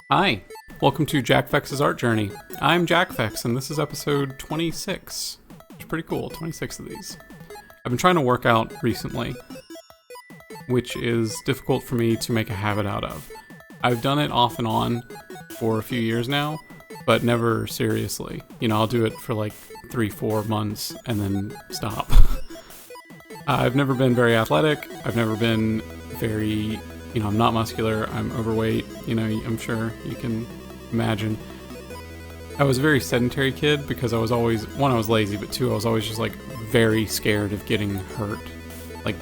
Hi, welcome to JackFex's art journey. I'm JackFex, and this is episode 26. It's pretty cool, 26 of these. I've been trying to work out recently, which is difficult for me to make a habit out of. I've done it off and on for a few years now, but never seriously. You know, I'll do it for like 3-4 months and then stop. I've never been very athletic. I've never been very... I'm not muscular, I'm overweight, I'm sure you can imagine. I was a very sedentary kid because I was always, one, I was lazy, but two, I was always just like very scared of getting hurt. I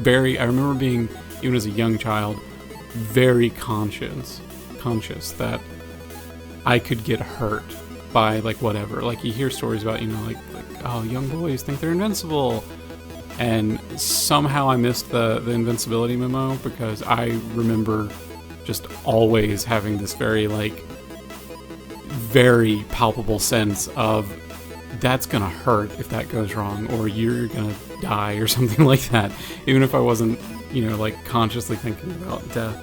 remember being, even as a young child, very conscious that I could get hurt by like whatever. Like you hear stories about, oh, young boys think they're invincible. And somehow I missed the invincibility memo because I remember just always having this very palpable sense of that's gonna hurt if that goes wrong, or you're gonna die or something like that. Even if I wasn't, consciously thinking about death,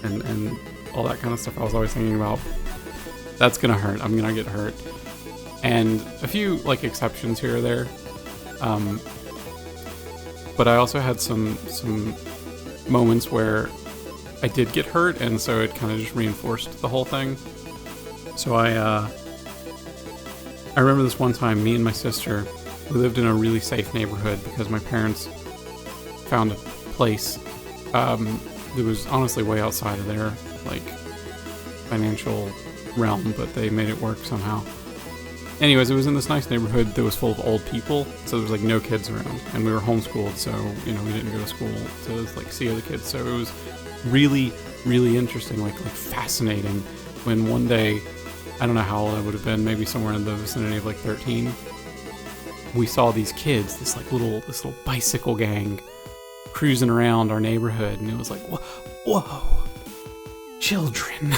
and all that kind of stuff. I was always thinking about that's gonna hurt. I'm gonna get hurt. And a few exceptions here or there. But I also had some moments where I did get hurt, and so it kind of just reinforced the whole thing. So I remember this one time, me and my sister, we lived in a really safe neighborhood because my parents found a place that was honestly way outside of their financial realm, but they made it work somehow. Anyways, it was in this nice neighborhood that was full of old people, so there was no kids around, and we were homeschooled, so we didn't go to school to see other kids. So it was really, really interesting, fascinating. When one day, I don't know how old I would have been, maybe somewhere in the vicinity of 13, we saw these kids, this little bicycle gang, cruising around our neighborhood, and it was like, whoa, children.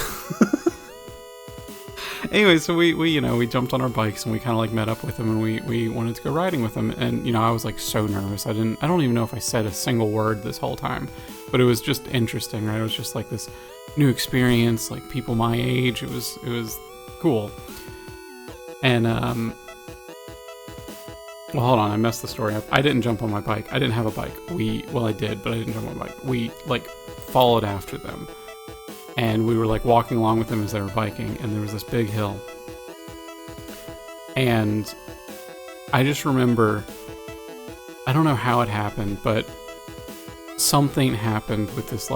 Anyway, so we jumped on our bikes and we kind of met up with them, and we wanted to go riding with them. And I was so nervous. I don't even know if I said a single word this whole time, but it was just interesting, right? It was just this new experience, people my age. It was cool. And well, hold on, I messed the story up. I didn't jump on my bike. I didn't have a bike. I did, but I didn't jump on my bike. We followed after them. And we were walking along with them as they were biking, and there was this big hill. And I just remember, I don't know how it happened, but something happened with this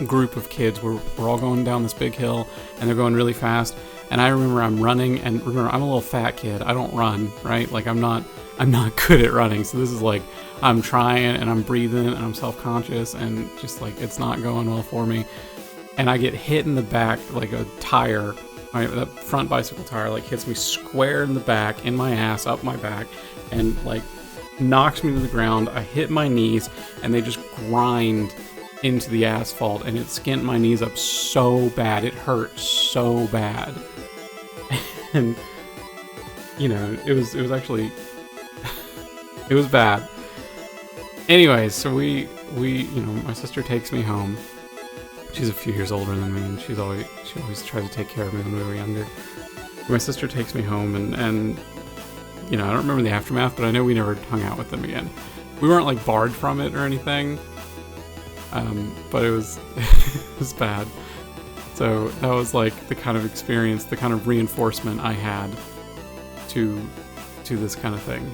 group of kids. We're all going down this big hill, and they're going really fast. And I remember I'm running, and remember I'm a little fat kid. I don't run, right? I'm not good at running. So this is I'm trying and I'm breathing and I'm self-conscious and just it's not going well for me. And I get hit in the back, a tire, right? The front bicycle tire hits me square in the back, in my ass, up my back, and knocks me to the ground. I hit my knees and they just grind into the asphalt, and it skinned my knees up so bad. It hurt so bad. And it was actually it was bad. Anyways, so we my sister takes me home. She's a few years older than me, and she always tried to take care of me when we were younger. My sister takes me home, and I don't remember the aftermath, but I know we never hung out with them again. We weren't barred from it or anything, but it was it was bad. So that was the kind of experience, the kind of reinforcement I had to this kind of thing.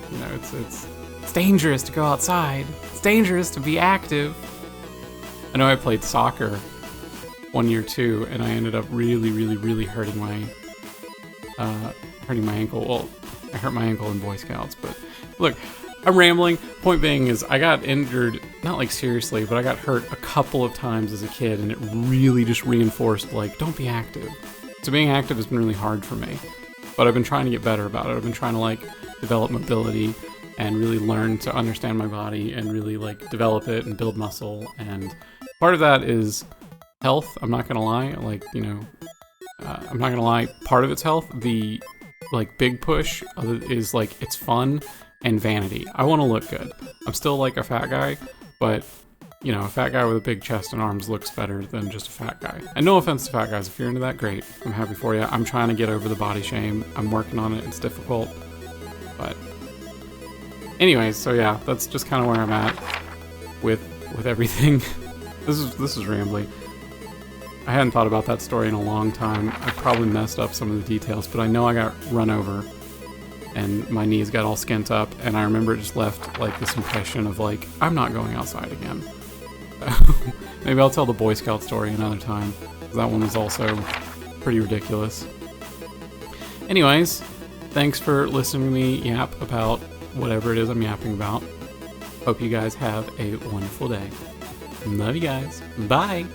It's dangerous to go outside. It's dangerous to be active. I know I played soccer one year too, and I ended up really, really, really hurting my ankle. Well, I hurt my ankle in Boy Scouts, but look, I'm rambling. Point being is I got injured, not seriously, but I got hurt a couple of times as a kid, and it really just reinforced don't be active. So being active has been really hard for me, but I've been trying to get better about it. I've been trying to develop mobility and really learn to understand my body and really develop it and build muscle. And part of that is health. I'm not gonna lie. I'm not gonna lie. Part of it's health. The big push is it's fun and vanity. I want to look good. I'm still a fat guy, but you know, a fat guy with a big chest and arms looks better than just a fat guy. And no offense to fat guys, if you're into that, great. I'm happy for you. I'm trying to get over the body shame. I'm working on it. It's difficult. But anyways, so yeah, that's just kind of where I'm at with everything. This is rambly. I hadn't thought about that story in a long time. I probably messed up some of the details, but I know I got run over and my knees got all skint up, and I remember it just left like this impression of like, I'm not going outside again. Maybe I'll tell the Boy Scout story another time. That one was also pretty ridiculous. Anyways, thanks for listening to me yap about whatever it is I'm yapping about. Hope you guys have a wonderful day. Love you guys. Bye!